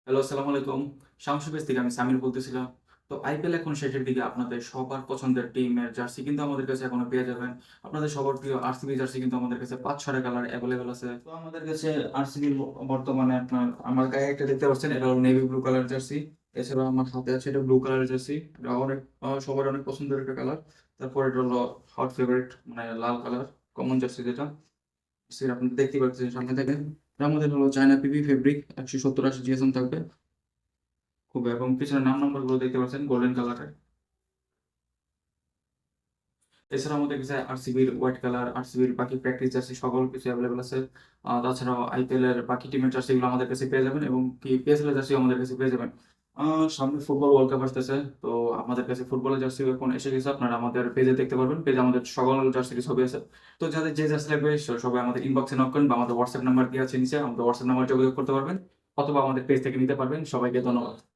Hello, আসসালামু আলাইকুম। Shamsu page থেকে আমি সামির বলতেছিলাম। তো আইপিএল এখন শেষের দিকে আপনাদের সবার পছন্দের টিমের জার্সি কিন্তু আমাদের কাছে এখনো পেয়ে যাবেন। আপনাদের সবার প্রিয় আরসিবি জার্সি কিন্তু আমাদের কাছে ৫-৬ টা কালার এভেইলেবল আছে। তো আমাদের কাছে আরসিবির বর্তমানে আমার গায়ে একটা দেখতে পাচ্ছেন, এটা হলো নেভি ব্লু কালার জার্সি। এছাড়াও আমার হাতে আছে এটা ব্লু কালারের জার্সি। এটা অনেক সবার অনেক পছন্দের একটা কালার। তারপর এটা হলো হট ফেভারিট মানে লাল কালার, কমন জার্সি যেটা। সেটা আপনি দেখতেই পাচ্ছেন সামনে থেকে। এটার মধ্যে হলো চায়না পিপি ফেব্রিক ১৭০-৮০ জিএসএম থাকবে। খুব এবং পিছনে নাম্বার গুলো দেখতে পাচ্ছেন গোল্ডেন কালারের। এছাড়া আমাদের কাছে আরসিবির হোয়াইট কালার, আরসিবির বাকি প্র্যাকটিস জার্সি সকল কিছু অ্যাভেলেবল আছে। তাছাড়াও আইপিএল এর বাকি টিমের জার্সি গুলো আমাদের কাছে পেয়ে যাবেন এবং কি পিএসএল এর জার্সি আমাদের কাছে পেয়ে যাবেন। সামনে ফুটবল ওয়ার্ল্ড কাপ আসতেছে। তো আমাদের কাছে ফুটবলের জার্সি এখন এসে গেছে। আপনারা আমাদের পেজে দেখতে পারবেন। পেজে আমাদের সকল জার্সির ছবি আছে। তো যাদের যে জার্সি লাগবে সবাই আমাদের ইনবক্সে নক করেন বা আমাদের হোয়াটসঅ্যাপ নাম্বার দেওয়া আছে নিচে। আমাদের হোয়াটসঅ্যাপ নাম্বার যোগাযোগ করতে পারবেন অথবা আমাদের পেজ থেকে নিতে পারবেন। সবাইকে ধন্যবাদ।